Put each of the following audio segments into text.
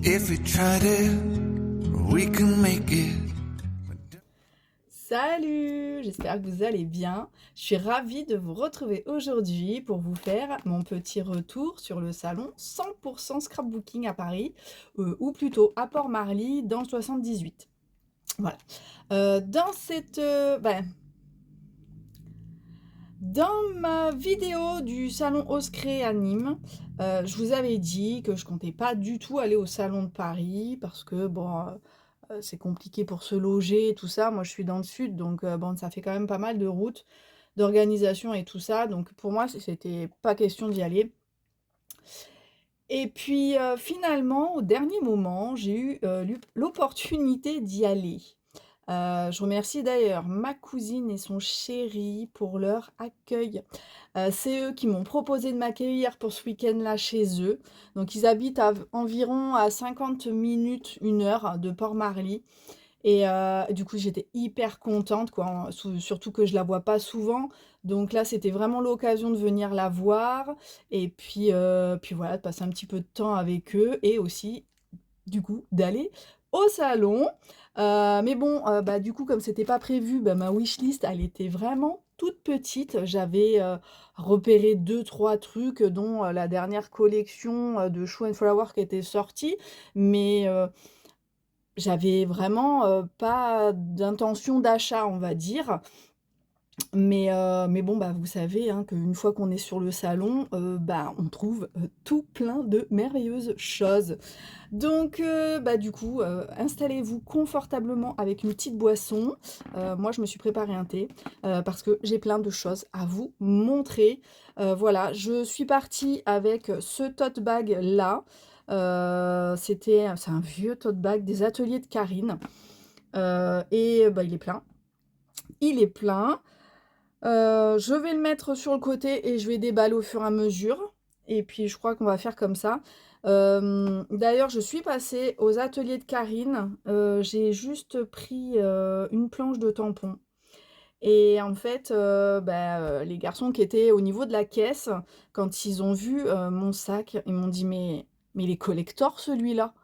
If we tried it, we can make it. Salut, j'espère que vous allez bien. Je suis ravie de vous retrouver aujourd'hui pour vous faire mon petit retour sur le salon 100% scrapbooking à Paris, ou plutôt à Port-Marly dans le 78. Voilà. Dans ma vidéo du salon Oscré à Nîmes, je vous avais dit que je comptais pas du tout aller au salon de Paris parce que c'est compliqué pour se loger et tout ça. Moi, je suis dans le sud, donc ça fait quand même pas mal de routes, d'organisation et tout ça. Donc pour moi, c'était pas question d'y aller. Et puis finalement, au dernier moment, j'ai eu l'opportunité d'y aller. Je remercie d'ailleurs ma cousine et son chéri pour leur accueil. C'est eux qui m'ont proposé de m'accueillir pour ce week-end-là chez eux. Donc ils habitent environ à 50 minutes, 1 heure de Port-Marly. Et du coup, j'étais hyper contente, quoi, surtout que je la vois pas souvent. Donc là, c'était vraiment l'occasion de venir la voir et puis voilà, de passer un petit peu de temps avec eux et aussi, du coup, d'aller au salon. Mais bon, du coup, comme c'était pas prévu, ma wishlist, elle était vraiment toute petite. J'avais repéré 2-3 trucs, dont la dernière collection de Shoe and Flower qui était sortie. Mais j'avais vraiment pas d'intention d'achat, on va dire. Mais bon, vous savez hein, qu'une fois qu'on est sur le salon, on trouve tout plein de merveilleuses choses. Donc, du coup, installez-vous confortablement avec une petite boisson. Moi, je me suis préparé un thé parce que j'ai plein de choses à vous montrer. Voilà, je suis partie avec ce tote bag là. C'est un vieux tote bag des ateliers de Karine. Et il est plein. Il est plein. Je vais le mettre sur le côté et je vais déballer au fur et à mesure. Et puis je crois qu'on va faire comme ça. D'ailleurs, je suis passée aux ateliers de Karine. J'ai juste pris une planche de tampons. Et en fait, les garçons qui étaient au niveau de la caisse, quand ils ont vu mon sac, ils m'ont dit mais il est collector celui-là.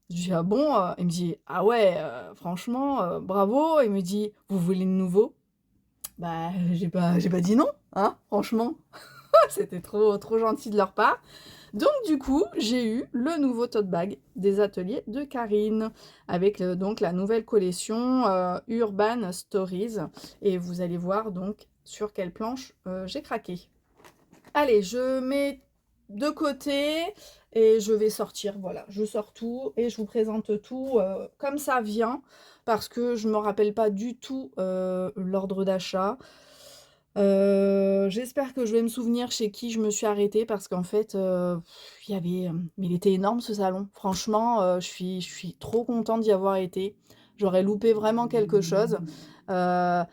Je dis ah bon? Il me dit ah ouais, franchement, bravo. Il me dit vous voulez de nouveau? J'ai pas dit non, hein, franchement. C'était trop, trop gentil de leur part. Donc, du coup, j'ai eu le nouveau tote bag des ateliers de Karine avec donc la nouvelle collection Urban Stories. Et vous allez voir donc sur quelle planche j'ai craqué. Allez, je mets de côté et je vais sortir. Voilà, je sors tout et je vous présente tout comme ça vient parce que je ne me rappelle pas du tout l'ordre d'achat. J'espère que je vais me souvenir chez qui je me suis arrêtée parce qu'en fait, il y avait, mais il était énorme ce salon. Franchement, je suis trop contente d'y avoir été. J'aurais loupé vraiment quelque chose. Là,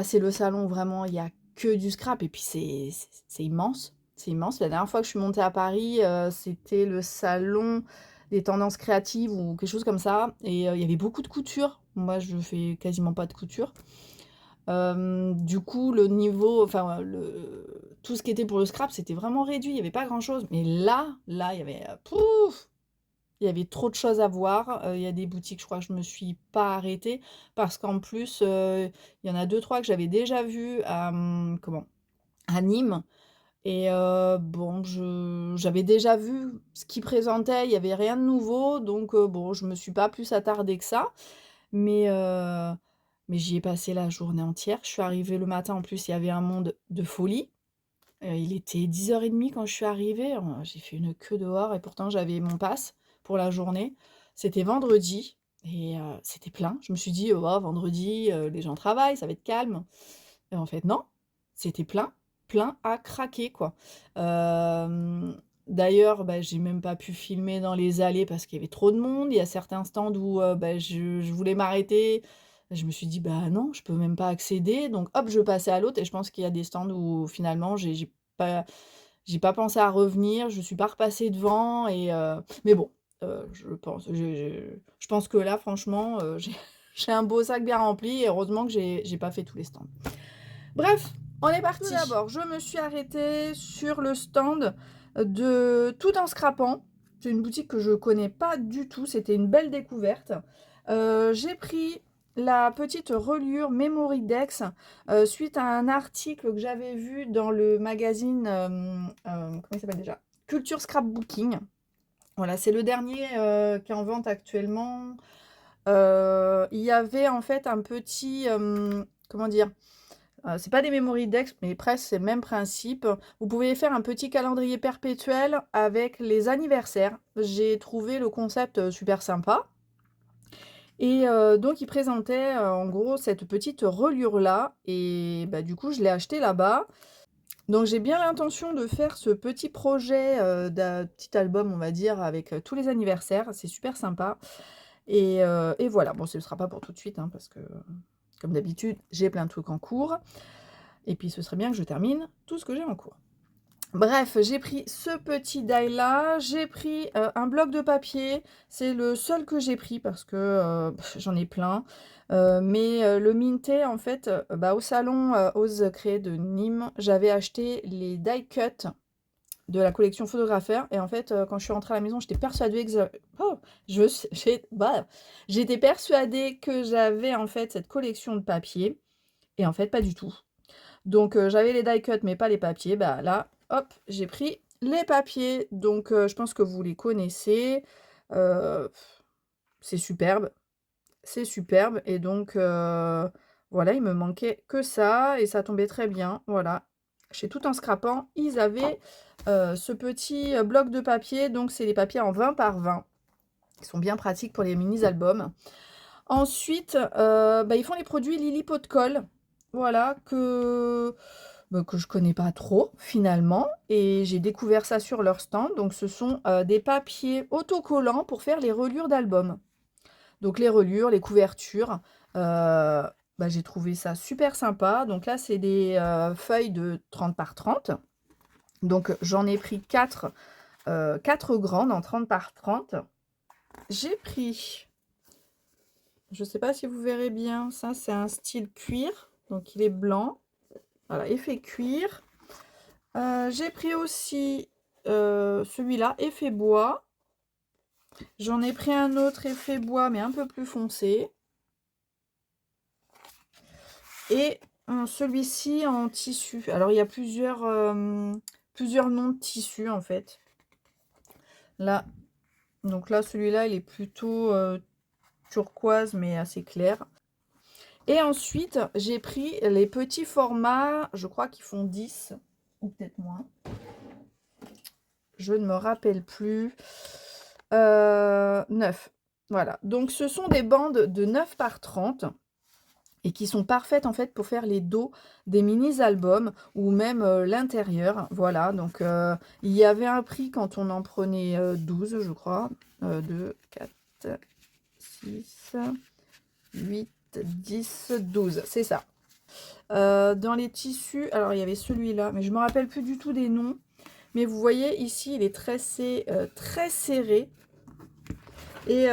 c'est le salon où vraiment il y a que du scrap et puis c'est immense. C'est immense. La dernière fois que je suis montée à Paris, c'était le salon des tendances créatives ou quelque chose comme ça et il y avait beaucoup de couture. Moi, je fais quasiment pas de couture. Du coup, le niveau, enfin, tout ce qui était pour le scrap, c'était vraiment réduit. Il n'y avait pas grand-chose. Mais là, il y avait, pouf! Il y avait trop de choses à voir. Il y a des boutiques, je crois que je me suis pas arrêtée parce qu'en plus, il y en a 2-3 que j'avais déjà vues à Nîmes. Et j'avais déjà vu ce qu'ils présentaient. Il y avait rien de nouveau. Donc, je me suis pas plus attardée que ça. Mais, mais j'y ai passé la journée entière. Je suis arrivée le matin, en plus, il y avait un monde de folie. Il était 10h30 quand je suis arrivée. J'ai fait une queue dehors et pourtant j'avais mon pass pour la journée. C'était vendredi et c'était plein. Je me suis dit: «Oh, vendredi, les gens travaillent, ça va être calme». Et en fait non, c'était plein, plein à craquer, quoi. Hem D'ailleurs, bah, j'ai même pas pu filmer dans les allées parce qu'il y avait trop de monde. Il y a certains stands où, bah, je voulais m'arrêter. Je me suis dit: «Bah, non, je peux même pas accéder», donc hop, je passais à l'autre et je pense qu'il y a des stands où finalement pas j'ai pas pensé à revenir, je suis pas repassée devant mais bon, je pense que là franchement, j'ai un beau sac bien rempli et heureusement que j'ai pas fait tous les stands. Bref, on est parti. Tout d'abord, je me suis arrêtée sur le stand de Tout en scrapant. C'est une boutique que je connais pas du tout, c'était une belle découverte. J'ai pris la petite reliure Memory Dex suite à un article que j'avais vu dans le magazine, comment il s'appelle déjà? Culture Scrapbooking. Voilà, c'est le dernier qui est en vente actuellement. Il y avait en fait un petit, comment dire? C'est pas des memory decks, mais presque c'est le même principe. Vous pouvez faire un petit calendrier perpétuel avec les anniversaires. J'ai trouvé le concept super sympa. Et donc, il présentait en gros cette petite reliure-là. Et bah, du coup, je l'ai acheté là-bas. Donc, j'ai bien l'intention de faire ce petit projet d'un petit album, on va dire, avec tous les anniversaires. C'est super sympa. Et voilà. Bon, ce ne sera pas pour tout de suite, hein, parce que, comme d'habitude, j'ai plein de trucs en cours. Et puis ce serait bien que je termine tout ce que j'ai en cours. Bref, j'ai pris ce petit die-là, j'ai pris un bloc de papier, c'est le seul que j'ai pris parce que j'en ai plein. Mais le Minté, en fait, bah, au salon Ose Créer de Nîmes, j'avais acheté les die cut de la collection Photographeur. Et en fait, quand je suis rentrée à la maison, j'étais persuadée que j'étais persuadée que j'avais en fait cette collection de papier. Et en fait, pas du tout. Donc j'avais les die cut mais pas les papiers. Bah là, hop, j'ai pris les papiers. Donc je pense que vous les connaissez. Euh, c'est superbe. C'est superbe. Et donc voilà, il me manquait que ça. Et ça tombait très bien. Voilà. Chez Tout en scrapant, ils avaient ce petit bloc de papier. Donc c'est les papiers en 20 par 20. Qui sont bien pratiques pour les mini-albums. Ensuite, bah, ils font les produits Lily Pot de Colle. Voilà, que je connais pas trop finalement. Et j'ai découvert ça sur leur stand. Donc ce sont des papiers autocollants pour faire les reliures d'albums. Donc les reliures, les couvertures. Bah, j'ai trouvé ça super sympa. Donc là, c'est des feuilles de 30 par 30. Donc j'en ai pris 4 grandes en 30 par 30. J'ai pris, je sais pas si vous verrez bien, ça c'est un style cuir. Donc il est blanc. Voilà, effet cuir. J'ai pris aussi celui-là, effet bois. J'en ai pris un autre effet bois, mais un peu plus foncé. Et celui-ci en tissu. Alors, il y a plusieurs noms de tissus, en fait. Là, donc là, celui-là, il est plutôt turquoise, mais assez clair. Et ensuite, j'ai pris les petits formats, je crois qu'ils font 10, ou peut-être moins. Je ne me rappelle plus. 9. Voilà. Donc, ce sont des bandes de 9 par 30 et qui sont parfaites en fait pour faire les dos des mini-albums ou même l'intérieur. Voilà. Donc, il y avait un prix quand on en prenait 12, je crois. 2, 4, 6, 8, 10, 12. C'est ça. Dans les tissus, alors il y avait celui-là, mais je ne me rappelle plus du tout des noms. Mais vous voyez, ici, il est tressé, très serré. Et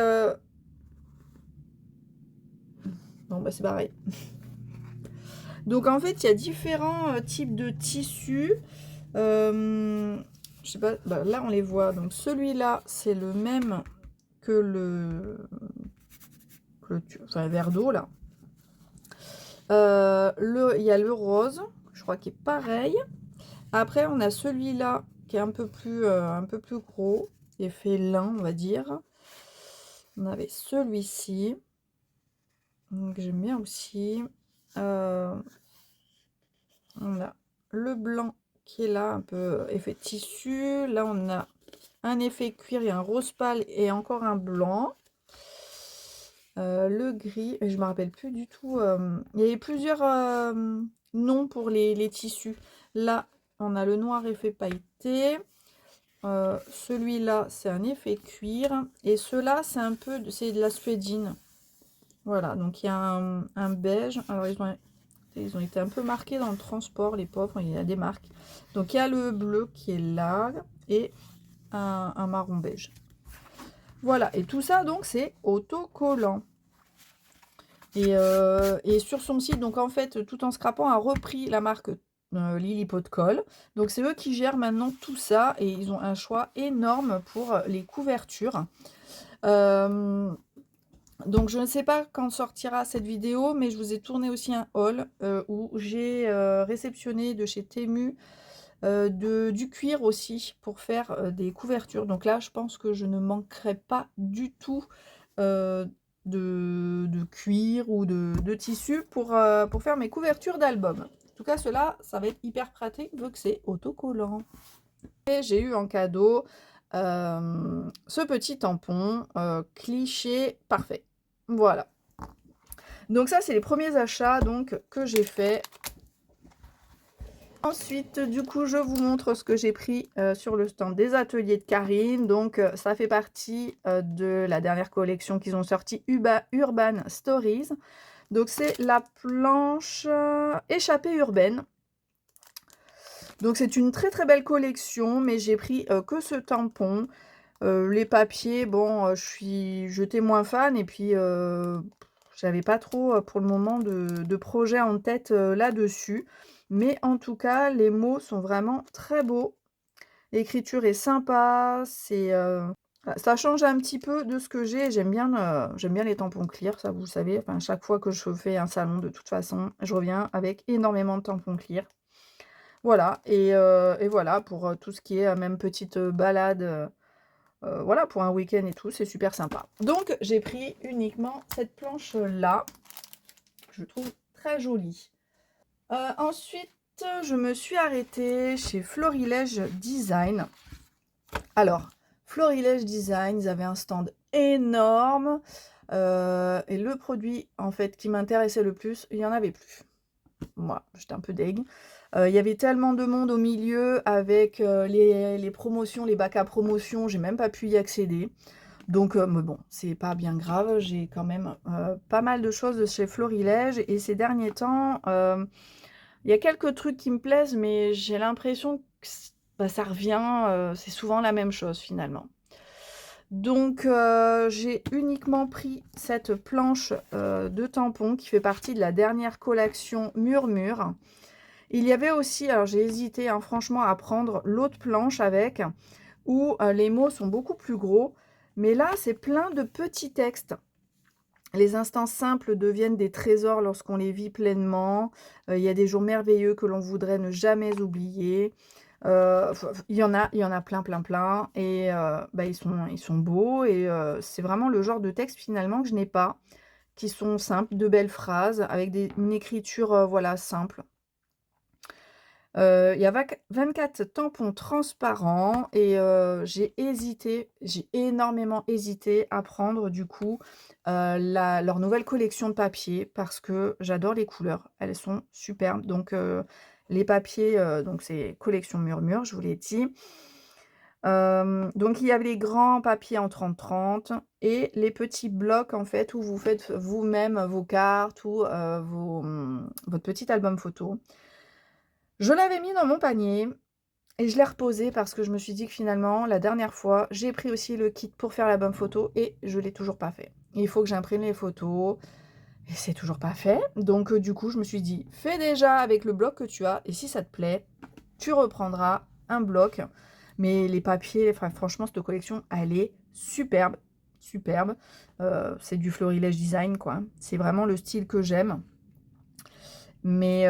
bon, bah c'est pareil. Donc, en fait, il y a différents types de tissus. Je sais pas, bah, là, on les voit. Donc, celui-là, c'est le même que le verre d'eau, là. Il y a le rose, je crois qu'il est pareil. Après, on a celui-là qui est un peu plus gros, effet lin, on va dire. On avait celui-ci, donc j'aime bien aussi. On a le blanc qui est là, un peu effet tissu. Là, on a un effet cuir et un rose pâle et encore un blanc. Le gris, je me rappelle plus du tout. Il y avait plusieurs noms pour les tissus. Là, on a le noir effet pailleté. celui-là, c'est un effet cuir. Et ceux-là, c'est de la suédine. Voilà, donc il y a un beige. Alors, ils ont été un peu marqués dans le transport, les pauvres, il y a des marques. Donc, il y a le bleu qui est là et un marron beige. Voilà, et tout ça, donc, c'est autocollant. Et sur son site, donc en fait, Tout en scrapant a repris la marque Lily Pot de Colle. Donc c'est eux qui gèrent maintenant tout ça et ils ont un choix énorme pour les couvertures. Donc je ne sais pas quand sortira cette vidéo, mais je vous ai tourné aussi un haul où j'ai réceptionné de chez Temu du cuir aussi pour faire des couvertures. Donc là, je pense que je ne manquerai pas du tout de cuir ou de tissu pour faire mes couvertures d'album. En tout cas, cela, ça va être hyper pratique vu que c'est autocollant. Et j'ai eu en cadeau ce petit tampon cliché parfait. Voilà. Donc ça, c'est les premiers achats donc, que j'ai fait. Ensuite, du coup, je vous montre ce que j'ai pris sur le stand des ateliers de Karine. Donc, ça fait partie de la dernière collection qu'ils ont sortie, Urban Stories. Donc, c'est la planche échappée urbaine. Donc, c'est une très très belle collection, mais j'ai pris que ce tampon. Les papiers, bon, j'étais moins fan et puis j'avais pas trop pour le moment de projet en tête là-dessus. Mais en tout cas, les mots sont vraiment très beaux. L'écriture est sympa, ça change un petit peu de ce que j'ai. J'aime bien les tampons clear, ça vous le savez. Enfin, chaque fois que je fais un salon, de toute façon, je reviens avec énormément de tampons clear. Voilà, et voilà, pour tout ce qui est même petite balade, voilà, pour un week-end et tout, c'est super sympa. Donc, j'ai pris uniquement cette planche-là, que je trouve très jolie. Ensuite, je me suis arrêtée chez Florilège Design. Alors, Florilège Design, ils avaient un stand énorme. Et le produit, en fait, qui m'intéressait le plus, il n'y en avait plus. Moi, j'étais un peu deg. Il y avait tellement de monde au milieu avec les promotions, les bacs à promotion, j'ai même pas pu y accéder. Donc, mais bon, c'est pas bien grave. J'ai quand même pas mal de choses de chez Florilège. Et ces derniers temps, il y a quelques trucs qui me plaisent, mais j'ai l'impression que bah, ça revient. C'est souvent la même chose finalement. Donc, j'ai uniquement pris cette planche de tampons qui fait partie de la dernière collection Murmure. Il y avait aussi, alors j'ai hésité hein, franchement à prendre l'autre planche avec, où les mots sont beaucoup plus gros. Mais là, c'est plein de petits textes. Les instants simples deviennent des trésors lorsqu'on les vit pleinement. Il y a des jours merveilleux que l'on voudrait ne jamais oublier. Il y en a plein. Et bah, ils sont beaux. Et c'est vraiment le genre de texte finalement que je n'ai pas. Qui sont simples, de belles phrases, avec une écriture voilà, simple. Il y a 24 tampons transparents et j'ai énormément hésité à prendre du coup leur nouvelle collection de papier parce que j'adore les couleurs, elles sont superbes. Donc les papiers, donc c'est collection Murmure, je vous l'ai dit. Donc il y avait les grands papiers en 30-30 et les petits blocs en fait où vous faites vous-même vos cartes ou votre petit album photo. Je l'avais mis dans mon panier et je l'ai reposé parce que je me suis dit que finalement, la dernière fois, j'ai pris aussi le kit pour faire l'album photo et je ne l'ai toujours pas fait. Il faut que j'imprime les photos et c'est toujours pas fait. Donc du coup, je me suis dit, fais déjà avec le bloc que tu as et si ça te plaît, tu reprendras un bloc. Mais les papiers, enfin, franchement, cette collection, elle est superbe. Superbe. C'est du Florilège Design, quoi. C'est vraiment le style que j'aime. Mais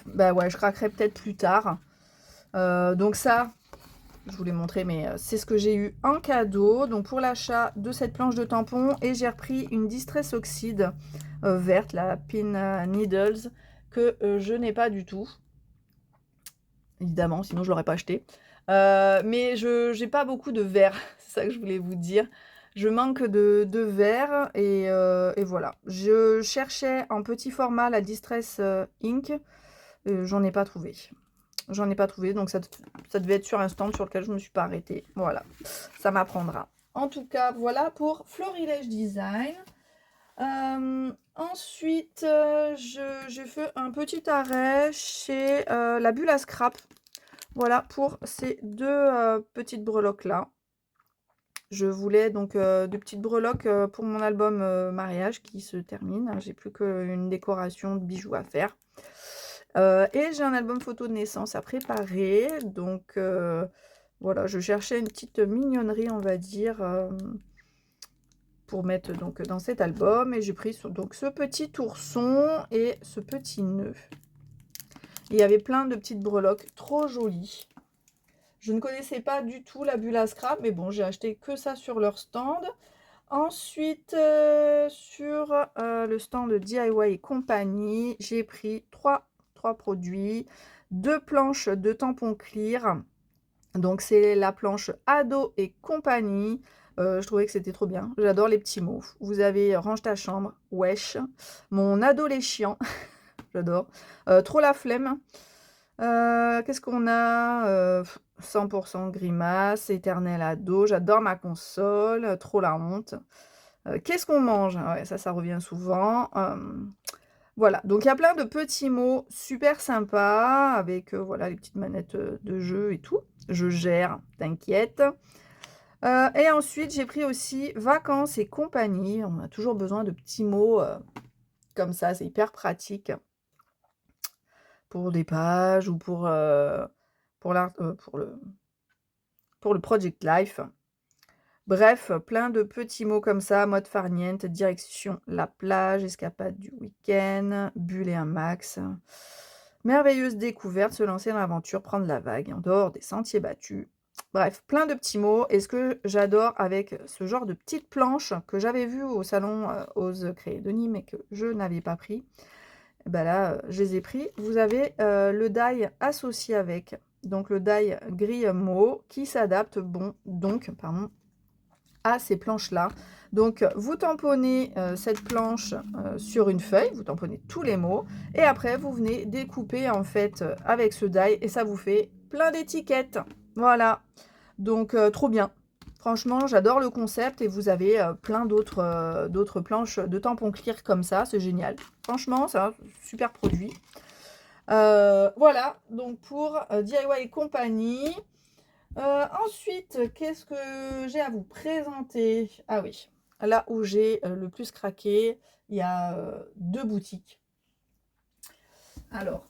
bah ouais, je craquerai peut-être plus tard. Donc ça, je vous l'ai montré, mais c'est ce que j'ai eu en cadeau. Donc pour l'achat de cette planche de tampon, et j'ai repris une Distress Oxide verte, la Pin Needles, que je n'ai pas du tout. Évidemment, sinon je l'aurais pas acheté. Mais je n'ai pas beaucoup de vert, c'est ça que je voulais vous dire. Je manque de verre et voilà. Je cherchais en petit format la Distress Ink, j'en ai pas trouvé. j'en ai pas trouvé, donc ça devait être sur un stand sur lequel je me suis pas arrêtée. Voilà, ça m'apprendra. En tout cas, voilà pour Florilège Design. Ensuite, j'ai fait un petit arrêt chez la Bulle à Scrap. Voilà pour ces deux petites breloques là. Je voulais donc de petites breloques pour mon album mariage qui se termine. J'ai plus qu'une décoration de bijoux à faire. Et j'ai un album photo de naissance à préparer. Donc voilà, je cherchais une petite mignonnerie, on va dire, pour mettre donc dans cet album. Et j'ai pris donc ce petit ourson et ce petit nœud. Il y avait plein de petites breloques trop jolies. Je ne connaissais pas du tout la Bulle à Scrap, mais bon, j'ai acheté que ça sur leur stand. Ensuite, sur le stand de DIY et compagnie, j'ai pris trois produits, 2 planches de tampons clear. Donc, c'est la planche Ado et compagnie. Je trouvais que c'était trop bien. J'adore les petits mots. Vous avez Range ta chambre, wesh, mon ado les chiants, j'adore, trop la flemme. Qu'est-ce qu'on a 100% grimace, éternel ado, j'adore ma console, trop la honte. Qu'est-ce qu'on mange? Ouais, ça revient souvent. Voilà, donc il y a plein de petits mots super sympas avec voilà les petites manettes de jeu et tout. Je gère, t'inquiète. Et ensuite, j'ai pris aussi vacances et compagnie. On a toujours besoin de petits mots comme ça, c'est hyper pratique pour des pages ou pour le Project Life. Bref, plein de petits mots comme ça, mode farniente, direction la plage, escapade du week-end, bulle et un max. Merveilleuse découverte, se lancer dans l'aventure, prendre la vague en dehors des sentiers battus. Bref, plein de petits mots. Et ce que j'adore avec ce genre de petites planches que j'avais vues au salon Ose Créer de Nîmes et que je n'avais pas pris, ben là, je les ai pris. Vous avez le die associé avec, donc le die gris mots qui s'adapte à ces planches-là. Donc, vous tamponnez cette planche sur une feuille, vous tamponnez tous les mots, et après, vous venez découper en fait avec ce die, et ça vous fait plein d'étiquettes. Voilà, donc trop bien. Franchement, j'adore le concept, et vous avez plein d'autres planches de tampons clear comme ça, c'est génial. Franchement, c'est un super produit. Voilà, donc pour DIY et compagnie. Ensuite, qu'est-ce que j'ai à vous présenter? Ah oui, là où j'ai le plus craqué, il y a 2 boutiques. Alors,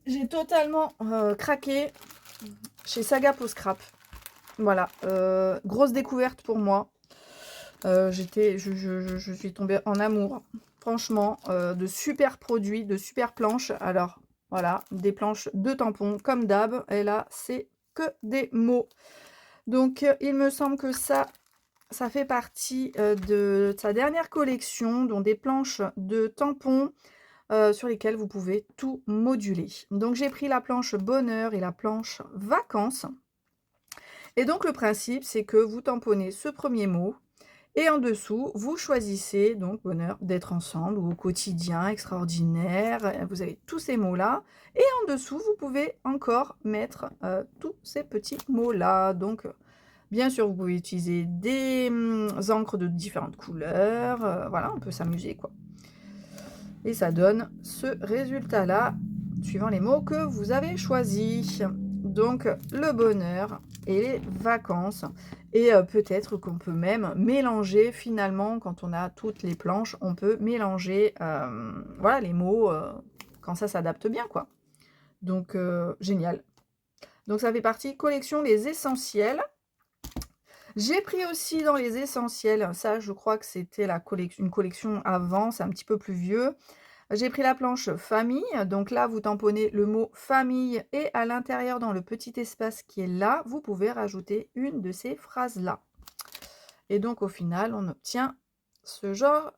j'ai totalement craqué chez Saga Peau Scrap. Voilà, grosse découverte pour moi. Je suis tombée en amour, franchement, de super produits, de super planches. Alors, voilà, des planches de tampons comme d'hab. Et là, c'est que des mots. Donc, il me semble que ça fait partie de sa dernière collection, dont des planches de tampons sur lesquelles vous pouvez tout moduler. Donc, j'ai pris la planche bonheur et la planche vacances. Et donc, le principe, c'est que vous tamponnez ce premier mot. Et en dessous, vous choisissez donc bonheur d'être ensemble ou au quotidien, extraordinaire. Vous avez tous ces mots-là. Et en dessous, vous pouvez encore mettre tous ces petits mots-là. Donc, bien sûr, vous pouvez utiliser des encres de différentes couleurs. Voilà, on peut s'amuser, quoi. Et ça donne ce résultat-là, suivant les mots que vous avez choisis. Donc, le bonheur et les vacances. Et peut-être qu'on peut même mélanger, finalement, quand on a toutes les planches, on peut mélanger voilà, les mots quand ça s'adapte bien, quoi. Donc, génial. Donc, ça fait partie collection les essentiels. J'ai pris aussi dans les essentiels, ça je crois que c'était une collection avant, c'est un petit peu plus vieux. J'ai pris la planche famille, donc là vous tamponnez le mot famille et à l'intérieur dans le petit espace qui est là, vous pouvez rajouter une de ces phrases-là. Et donc au final, on obtient ce genre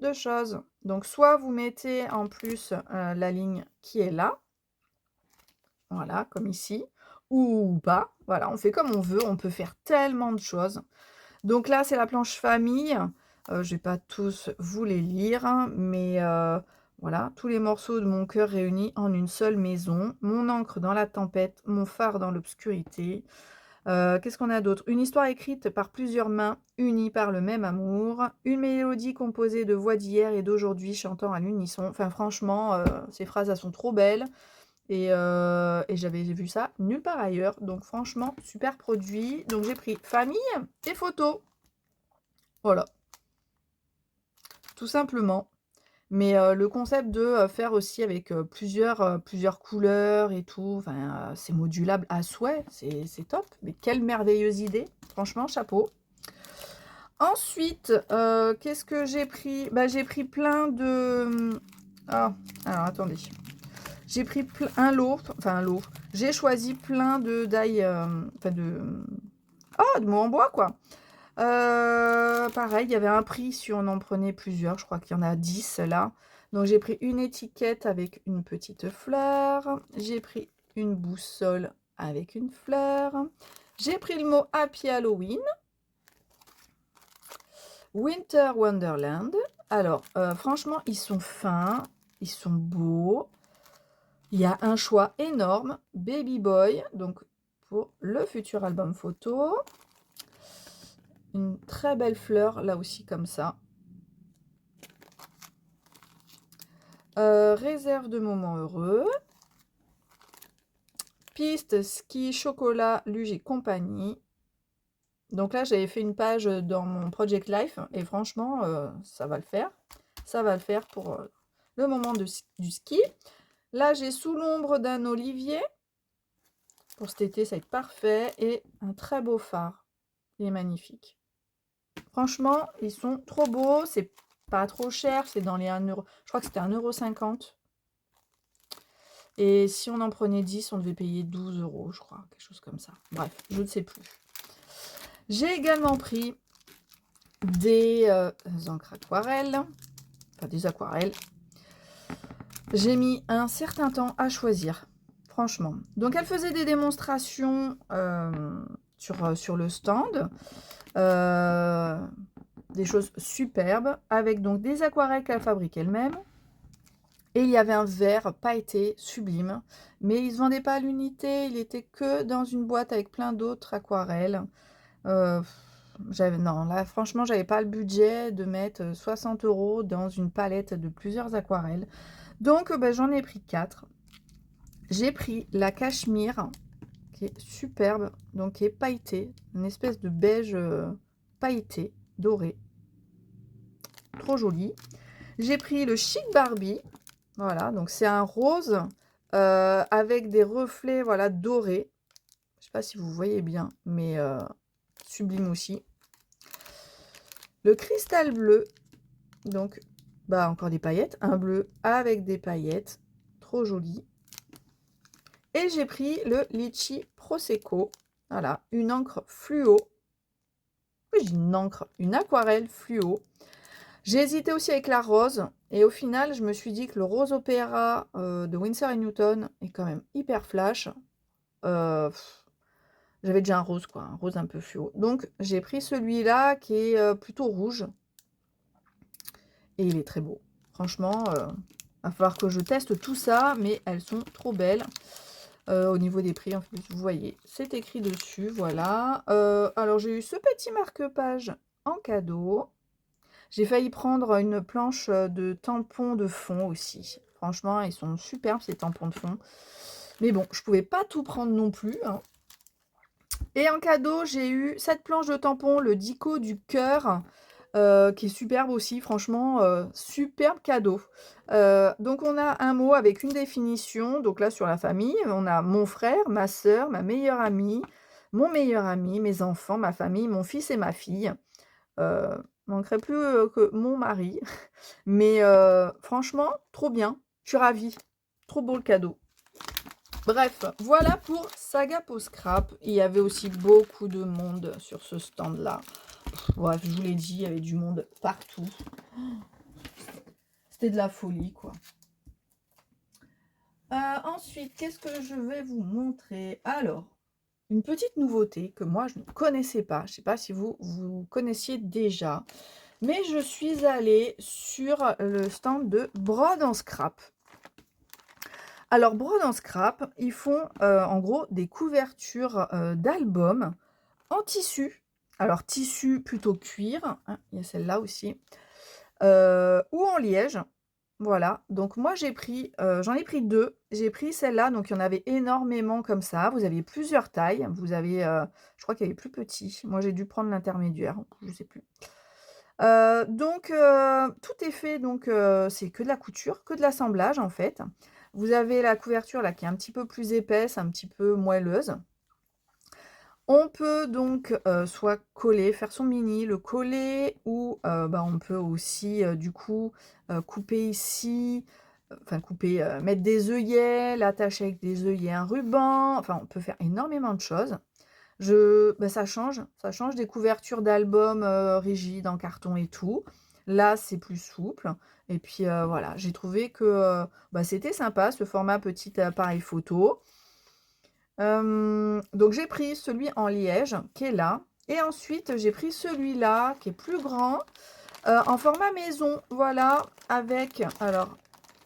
de choses. Donc soit vous mettez en plus la ligne qui est là, voilà, comme ici, ou pas. Voilà, on fait comme on veut, on peut faire tellement de choses. Donc là, c'est la planche famille. Je ne vais pas tous vous les lire, hein, mais Voilà, tous les morceaux de mon cœur réunis en une seule maison. Mon encre dans la tempête, mon phare dans l'obscurité. Qu'est-ce qu'on a d'autre? Une histoire écrite par plusieurs mains, unies par le même amour. Une mélodie composée de voix d'hier et d'aujourd'hui chantant à l'unisson. Enfin, franchement, ces phrases, elles sont trop belles. Et j'avais vu ça nulle part ailleurs. Donc, franchement, super produit. Donc, j'ai pris famille et photos. Voilà, tout simplement. Mais le concept de faire aussi avec plusieurs couleurs et tout, enfin, c'est modulable à souhait, c'est top. Mais quelle merveilleuse idée, franchement, chapeau. Ensuite, qu'est-ce que j'ai pris? Bah, j'ai pris plein de... Ah, alors attendez. J'ai pris un lot, enfin un lot. J'ai choisi plein de die, enfin de... Oh, de mots en bois, quoi. Pareil, il y avait un prix si on en prenait plusieurs. Je crois qu'il y en a 10 là. Donc j'ai pris une étiquette avec une petite fleur. J'ai pris une boussole avec une fleur. J'ai pris le mot Happy Halloween. Winter Wonderland. Alors, franchement, ils sont fins. Ils sont beaux. Il y a un choix énorme. Baby Boy, donc pour le futur album photo. Une très belle fleur, là aussi, comme ça. Réserve de moments heureux. Piste, ski, chocolat, luge et compagnie. Donc là, j'avais fait une page dans mon Project Life. Et franchement, ça va le faire. Ça va le faire pour le moment du ski. Là, j'ai sous l'ombre d'un olivier. Pour cet été, ça va être parfait. Et un très beau phare. Il est magnifique. Franchement, ils sont trop beaux. C'est pas trop cher. C'est dans les 1 euro. Je crois que c'était 1,50 €. Et si on en prenait 10, on devait payer 12 €, je crois. Quelque chose comme ça. Bref, je ne sais plus. J'ai également pris des encres aquarelles. Enfin, des aquarelles. J'ai mis un certain temps à choisir. Franchement. Donc, elle faisait des démonstrations sur le stand. Des choses superbes. Avec donc des aquarelles qu'elle fabrique elle-même. Et il y avait un verre pailleté sublime. Mais ils ne se vendaient pas à l'unité. Il était que dans une boîte avec plein d'autres aquarelles. Non, là, franchement, j'avais pas le budget de mettre 60 € dans une palette de plusieurs aquarelles. Donc, j'en ai pris 4. J'ai pris la cachemire, qui est superbe, donc qui est pailletée. Une espèce de beige pailleté, doré. Trop joli. J'ai pris le Chic Barbie. Voilà, donc c'est un rose avec des reflets, voilà, dorés. Je sais pas si vous voyez bien, mais sublime aussi. Le cristal bleu, donc encore des paillettes, un bleu avec des paillettes, trop joli. Et j'ai pris le Litchi Prosecco, voilà, une encre fluo. Oui, j'ai une aquarelle fluo. J'ai hésité aussi avec la rose, et au final, je me suis dit que le rose opéra de Winsor & Newton est quand même hyper flash. J'avais déjà un rose, quoi, un rose un peu fluo. Donc, j'ai pris celui-là qui est plutôt rouge. Et il est très beau. Franchement, va falloir que je teste tout ça, mais elles sont trop belles. Au niveau des prix, en plus, vous voyez, c'est écrit dessus, voilà. Alors, j'ai eu ce petit marque-page en cadeau. J'ai failli prendre une planche de tampons de fond aussi. Franchement, ils sont superbes, ces tampons de fond. Mais bon, je pouvais pas tout prendre non plus, hein. Et en cadeau, j'ai eu cette planche de tampons, le Dico du cœur, qui est superbe aussi, franchement, superbe cadeau. Donc on a un mot avec une définition, donc là sur la famille, on a mon frère, ma sœur, ma meilleure amie, mon meilleur ami, mes enfants, ma famille, mon fils et ma fille. Manquerait plus que mon mari. Mais franchement, trop bien, je suis ravie. Trop beau le cadeau. Bref, voilà pour Saga Post Scrap. Il y avait aussi beaucoup de monde sur ce stand-là. Bref, je vous l'ai dit, il y avait du monde partout. C'était de la folie, quoi. Ensuite, qu'est-ce que je vais vous montrer? Alors, une petite nouveauté que moi, je ne connaissais pas. Je ne sais pas si vous connaissiez déjà. Mais je suis allée sur le stand de Brode en Scrap. Alors Brode en Scrap, ils font, en gros des couvertures, d'albums en tissu. Alors tissu plutôt cuir, hein, il y a celle-là aussi, ou en liège. Voilà, donc moi j'ai pris, j'en ai pris 2. J'ai pris celle-là, donc il y en avait énormément comme ça. Vous aviez plusieurs tailles. Vous avez, je crois qu'il y avait plus petit. Moi j'ai dû prendre l'intermédiaire, je sais plus. Donc tout est fait, donc c'est que de la couture, que de l'assemblage en fait. Vous avez la couverture là qui est un petit peu plus épaisse, un petit peu moelleuse. On peut donc, soit coller, faire son mini, le coller ou, bah, on peut aussi, du coup, couper ici, enfin couper, mettre des œillets, l'attacher avec des œillets, un ruban, enfin on peut faire énormément de choses. Bah, ça change des couvertures d'albums, rigides en carton et tout. Là, c'est plus souple et puis, voilà, j'ai trouvé que, bah, c'était sympa ce format petit appareil photo. Donc j'ai pris celui en liège qui est là et ensuite j'ai pris celui-là qui est plus grand, en format maison, voilà, avec alors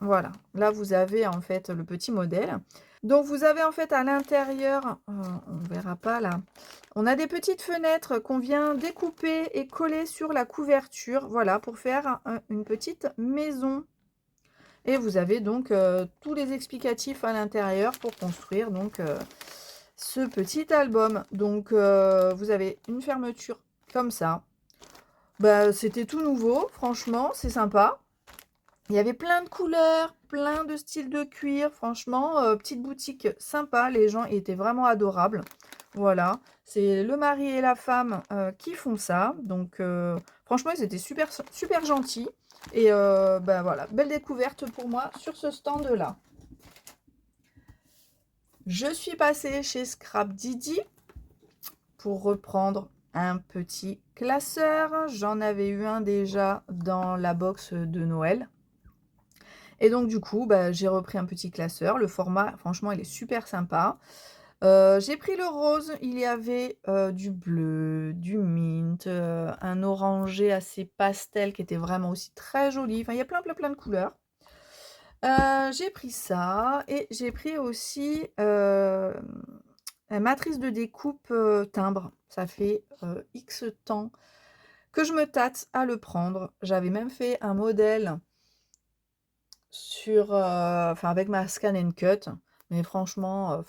voilà, là vous avez en fait le petit modèle. Donc vous avez en fait à l'intérieur, on verra pas là, on a des petites fenêtres qu'on vient découper et coller sur la couverture, voilà, pour faire une petite maison. Et vous avez donc tous les explicatifs à l'intérieur pour construire donc ce petit album. Donc vous avez une fermeture comme ça. Bah, c'était tout nouveau, franchement, c'est sympa. Il y avait plein de couleurs, plein de styles de cuir. Franchement, petite boutique sympa. Les gens étaient vraiment adorables. Voilà, c'est le mari et la femme qui font ça. Donc franchement, ils étaient super, super gentils. Et ben voilà, belle découverte pour moi sur ce stand-là. Je suis passée chez Scrap Didi pour reprendre un petit classeur. J'en avais eu un déjà dans la box de Noël. Et donc du coup, bah, j'ai repris un petit classeur. Le format, franchement, il est super sympa. J'ai pris le rose. Il y avait du bleu, du mint, un orangé assez pastel qui était vraiment aussi très joli. Enfin, il y a plein, plein, plein de couleurs. J'ai pris ça et j'ai pris aussi la matrice de découpe timbre. Ça fait X temps que je me tâte à le prendre. J'avais même fait un modèle sur, enfin avec ma Scan and Cut, mais franchement,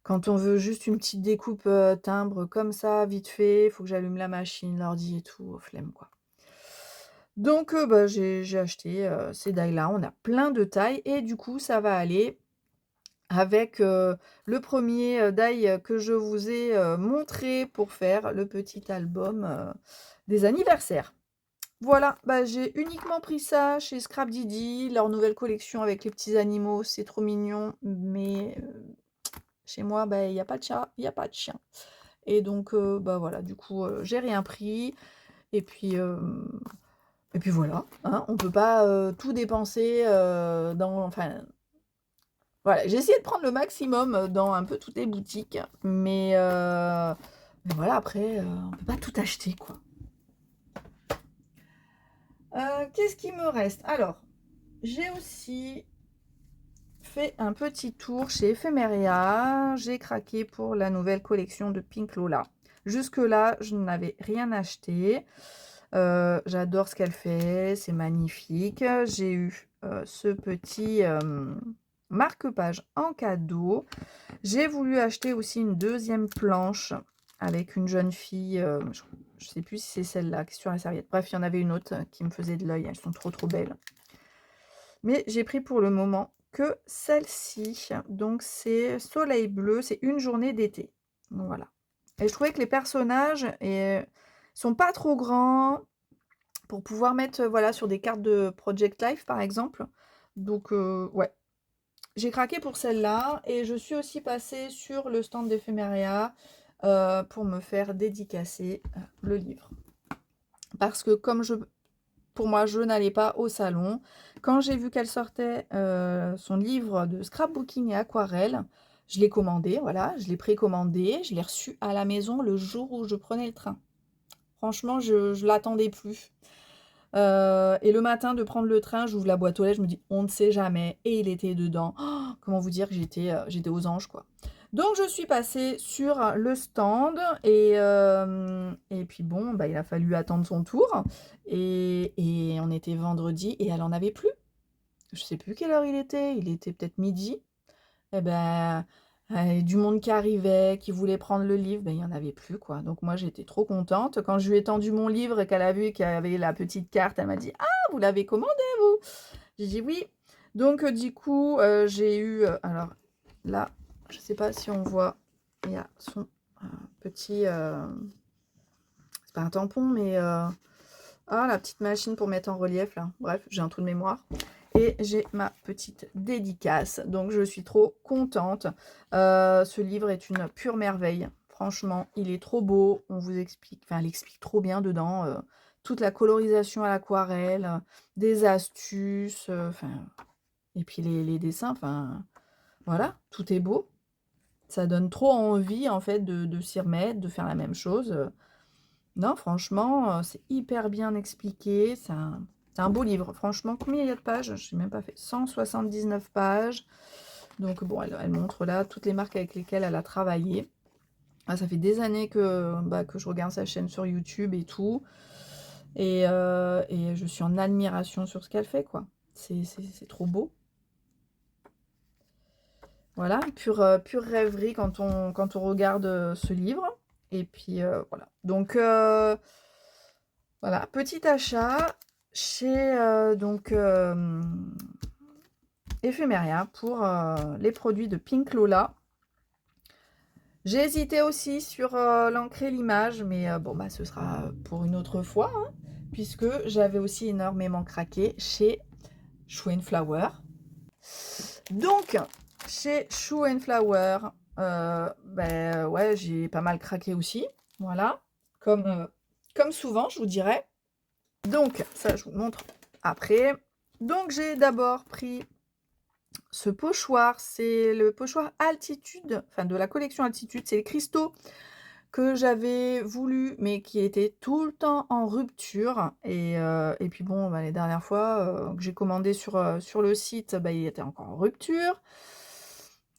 quand on veut juste une petite découpe timbre comme ça, vite fait, il faut que j'allume la machine, l'ordi et tout, flemme quoi. Donc bah, j'ai acheté ces dailles-là. On a plein de tailles et du coup, ça va aller avec le premier die que je vous ai montré pour faire le petit album des anniversaires. Voilà, bah, j'ai uniquement pris ça chez Scrap Didi, leur nouvelle collection avec les petits animaux, c'est trop mignon, mais chez moi, bah, il y a pas de chat, il y a pas de chien. Et donc bah, voilà, du coup, j'ai rien pris et puis voilà, hein, on peut pas tout dépenser dans enfin voilà, j'ai essayé de prendre le maximum dans un peu toutes les boutiques, mais voilà, après, on peut pas tout acheter, quoi. Qu'est-ce qui me reste? Alors, j'ai aussi fait un petit tour chez Ephemeria. J'ai craqué pour la nouvelle collection de Pink Lola. Jusque-là, je n'avais rien acheté. J'adore ce qu'elle fait, c'est magnifique. J'ai eu ce petit marque-page en cadeau. J'ai voulu acheter aussi une deuxième planche avec une jeune fille, je ne sais plus si c'est celle-là qui est sur la serviette. Bref, il y en avait une autre qui me faisait de l'œil, elles sont trop trop belles. Mais j'ai pris pour le moment que celle-ci. Donc c'est Soleil Bleu, c'est une journée d'été. Voilà. Et je trouvais que les personnages sont pas trop grands pour pouvoir mettre voilà, sur des cartes de Project Life par exemple. Donc ouais, j'ai craqué pour celle-là et je suis aussi passée sur le stand d'Ephemeria pour me faire dédicacer le livre. Parce que comme pour moi, je n'allais pas au salon. Quand j'ai vu qu'elle sortait son livre de scrapbooking et aquarelle, je l'ai commandé, voilà, je l'ai précommandé, je l'ai reçu à la maison le jour où je prenais le train. Franchement, je l'attendais plus. Et le matin de prendre le train, j'ouvre la boîte aux lettres, je me dis: «On ne sait jamais» et il était dedans. Oh, comment vous dire que j'étais aux anges, quoi. Donc je suis passée sur le stand et puis bon, bah, il a fallu attendre son tour et on était vendredi et elle en avait plus. Je sais plus quelle heure il était peut-être midi. Et ben, du monde qui arrivait, qui voulait prendre le livre, ben, il y en avait plus, quoi. Donc moi, j'étais trop contente. Quand je lui ai tendu mon livre et qu'elle a vu qu'il y avait la petite carte, elle m'a dit: «Ah, vous l'avez commandé, vous?» J'ai dit: «Oui». Donc du coup, j'ai eu, alors là, je sais pas si on voit, il y a son, petit, c'est pas un tampon, mais la petite machine pour mettre en relief, là. Bref, j'ai un trou de mémoire. Et j'ai ma petite dédicace. Donc, je suis trop contente. Ce livre est une pure merveille. Franchement, il est trop beau. On vous explique, enfin, elle explique trop bien dedans toute la colorisation à l'aquarelle, des astuces, et puis les dessins, enfin, voilà, tout est beau. Ça donne trop envie, en fait, de s'y remettre, de faire la même chose. Non, franchement, c'est hyper bien expliqué. C'est un beau livre. Franchement, combien il y a de pages? Je n'ai même pas fait. 179 pages. Donc bon, elle montre là toutes les marques avec lesquelles elle a travaillé. Ah, ça fait des années que je regarde sa chaîne sur YouTube et tout. Et je suis en admiration sur ce qu'elle fait, quoi. C'est trop beau. Voilà, pure rêverie quand on regarde ce livre. Et puis voilà. Donc voilà, petit achat chez Ephemeria pour les produits de Pink Lola. J'ai hésité aussi sur l'ancrer l'image, mais bon, bah, ce sera pour une autre fois, hein, puisque j'avais aussi énormément craqué chez Shoe Flower. Donc, chez Shoe Flower, ben ouais, j'ai pas mal craqué aussi. Voilà, comme souvent, je vous dirais. Donc, ça, je vous montre après. Donc, j'ai d'abord pris ce pochoir. C'est le pochoir Altitude, enfin de la collection Altitude. C'est les cristaux que j'avais voulu, mais qui étaient tout le temps en rupture. Et puis bon, bah, les dernières fois que j'ai commandé sur le site, bah, il était encore en rupture.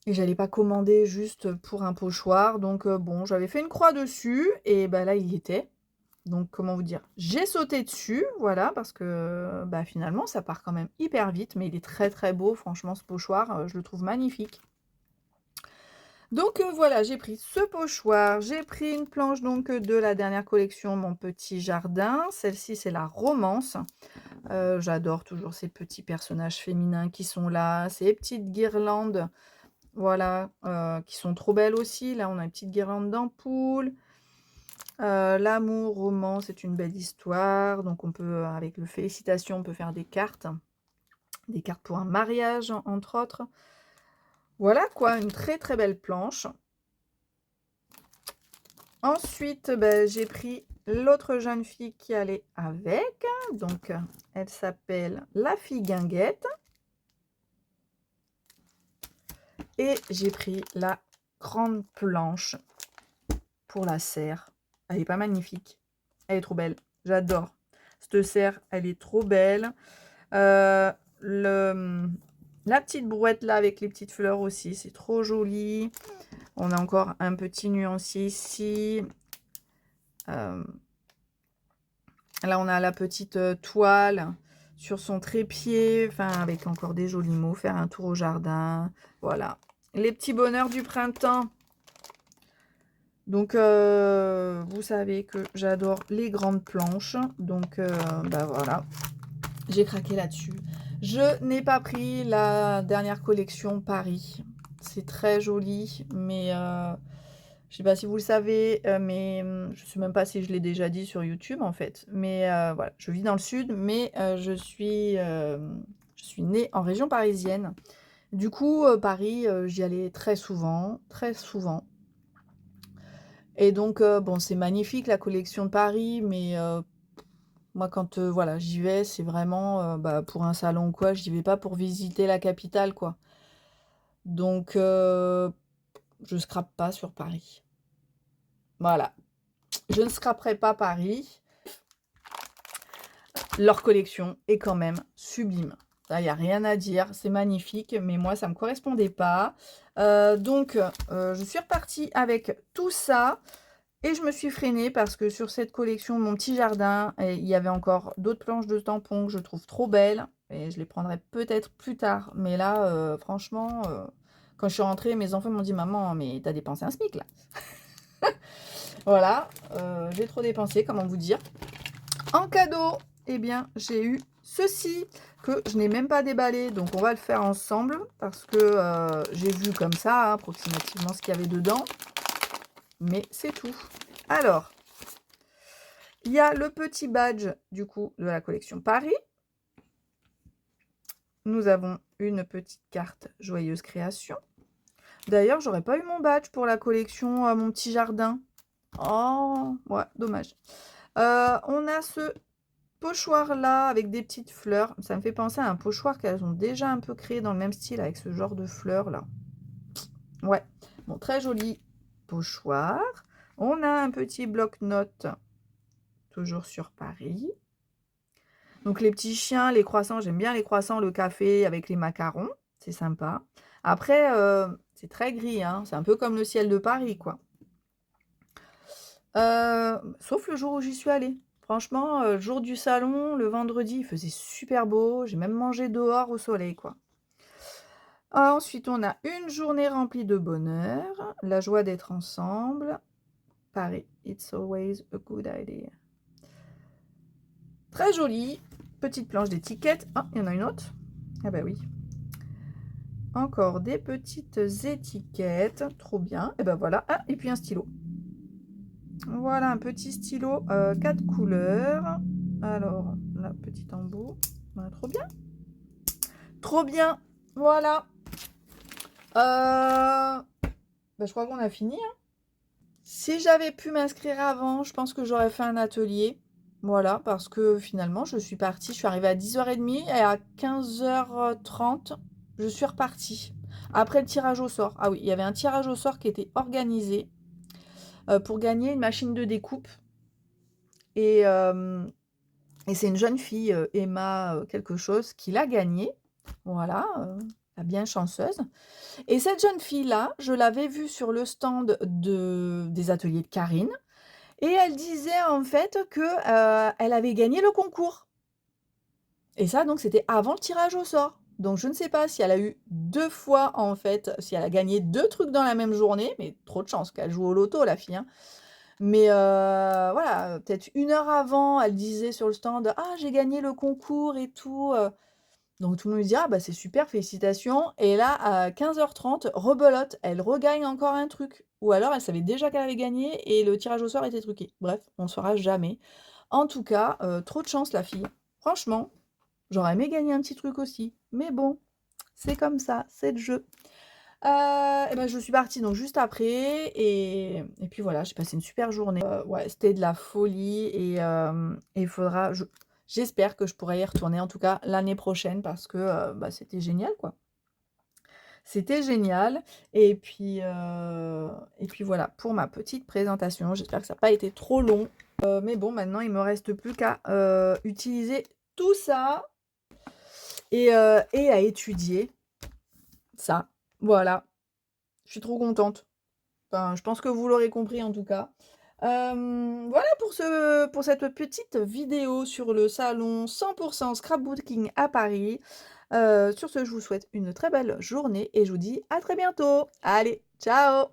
Et j'allais pas commander juste pour un pochoir. Donc bon, j'avais fait une croix dessus. Et bah, là, il y était. Donc, comment vous dire? J'ai sauté dessus, voilà, parce que bah, finalement, ça part quand même hyper vite. Mais il est très très beau, franchement, ce pochoir. Je le trouve magnifique. Donc voilà, j'ai pris ce pochoir, j'ai pris une planche donc de la dernière collection Mon Petit Jardin. Celle-ci, c'est la romance. J'adore toujours ces petits personnages féminins qui sont là, ces petites guirlandes, voilà, qui sont trop belles aussi. Là, on a une petite guirlande d'ampoule. L'amour, romance, c'est une belle histoire. Donc on peut, avec le félicitations, on peut faire des cartes pour un mariage, entre autres. Voilà quoi, une très très belle planche. Ensuite, ben, j'ai pris l'autre jeune fille qui allait avec. Donc, elle s'appelle La Fille Guinguette. Et j'ai pris la grande planche pour la serre. Elle est pas magnifique. Elle est trop belle. J'adore. Cette serre, elle est trop belle. La petite brouette là avec les petites fleurs aussi, c'est trop joli. On a encore un petit nuancier ici. Là, on a la petite toile sur son trépied, enfin avec encore des jolis mots, faire un tour au jardin. Voilà. Les petits bonheurs du printemps. Donc, vous savez que j'adore les grandes planches. Donc, bah voilà. J'ai craqué là-dessus. Je n'ai pas pris la dernière collection Paris. C'est très joli, mais je sais pas si vous le savez, mais je sais même pas si je l'ai déjà dit sur YouTube en fait. Mais voilà, je vis dans le sud, mais je suis née en région parisienne. Du coup, Paris, j'y allais très souvent, très souvent. Et donc, bon, c'est magnifique la collection de Paris, mais moi, quand voilà, j'y vais, c'est vraiment bah, pour un salon ou quoi. J'y vais pas pour visiter la capitale, quoi. Donc, je scrape pas sur Paris. Voilà. je ne scraperai pas Paris. Leur collection est quand même sublime. Il n'y a rien à dire, c'est magnifique, mais moi, ça ne me correspondait pas. Donc, je suis repartie avec tout ça. Et je me suis freinée parce que sur cette collection Mon Petit Jardin, il y avait encore d'autres planches de tampons que je trouve trop belles. Et je les prendrai peut-être plus tard. Mais là, franchement, quand je suis rentrée, mes enfants m'ont dit « Maman, mais t'as dépensé un SMIC là !» Voilà, j'ai trop dépensé, comment vous dire. En cadeau, eh bien, j'ai eu ceci que je n'ai même pas déballé. Donc, on va le faire ensemble parce que j'ai vu comme ça, hein, approximativement, ce qu'il y avait dedans. Mais c'est tout. Alors, il y a le petit badge, du coup, de la collection Paris. Nous avons une petite carte Joyeuse Création. D'ailleurs, j'aurais pas eu mon badge pour la collection Mon Petit Jardin. Oh, ouais, dommage. On a ce pochoir-là avec des petites fleurs. Ça me fait penser à un pochoir qu'elles ont déjà un peu créé dans le même style avec ce genre de fleurs-là. Ouais, bon, très joli pochoir. On a un petit bloc-notes, toujours sur Paris. Donc les petits chiens, les croissants, j'aime bien les croissants, le café avec les macarons, c'est sympa. Après, c'est très gris, hein, c'est un peu comme le ciel de Paris, quoi. Sauf le jour où j'y suis allée. Franchement, le jour du salon, le vendredi, il faisait super beau. J'ai même mangé dehors au soleil, quoi. Ensuite, on a une journée remplie de bonheur, la joie d'être ensemble. Paris, it's always a good idea. Très jolie. Petite planche d'étiquette. Ah, il y en a une autre. Ah bah oui. Encore des petites étiquettes. Trop bien. Et ben voilà. Ah, et puis un stylo. Voilà, un petit stylo 4 couleurs. Alors, la petite embout. Bah, trop bien. Trop bien. Voilà. Bah, je crois qu'on a fini. Hein. Si j'avais pu m'inscrire avant, je pense que j'aurais fait un atelier. Voilà, parce que finalement, je suis partie. Je suis arrivée à 10h30 et à 15h30, je suis repartie. Après le tirage au sort. Ah oui, il y avait un tirage au sort qui était organisé pour gagner une machine de découpe. Et c'est une jeune fille, Emma quelque chose, qui l'a gagnée. Voilà, la bien chanceuse. Et cette jeune fille-là, je l'avais vue sur le stand des ateliers de Karine. Et elle disait en fait que elle avait gagné le concours. Et ça, donc, c'était avant le tirage au sort. Donc, je ne sais pas si elle a eu 2 fois, en fait, si elle a gagné 2 trucs dans la même journée. Mais trop de chance qu'elle joue au loto, la fille. Hein. Mais voilà, peut-être 1 heure avant, elle disait sur le stand « Ah, j'ai gagné le concours et tout. » Donc, tout le monde lui dit « Ah, bah, c'est super, félicitations. » Et là, à 15h30, rebelote, elle regagne encore un truc. Ou alors, elle savait déjà qu'elle avait gagné et le tirage au sort était truqué. Bref, on ne saura jamais. En tout cas, trop de chance, la fille. Franchement, j'aurais aimé gagner un petit truc aussi. Mais bon, c'est comme ça, c'est le jeu. Et ben, je suis partie donc juste après et puis voilà, j'ai passé une super journée. Ouais, c'était de la folie et il faudra j'espère que je pourrai y retourner, en tout cas, l'année prochaine parce que, bah, c'était génial, quoi. C'était génial et puis voilà pour ma petite présentation. J'espère que ça n'a pas été trop long. Mais bon, maintenant, il me reste plus qu'à, utiliser tout ça et à étudier ça. Voilà. Je suis trop contente. Enfin, je pense que vous l'aurez compris en tout cas. Voilà pour cette petite vidéo sur le salon 100% scrapbooking à Paris. Sur ce, je vous souhaite une très belle journée et je vous dis à très bientôt. Allez, ciao!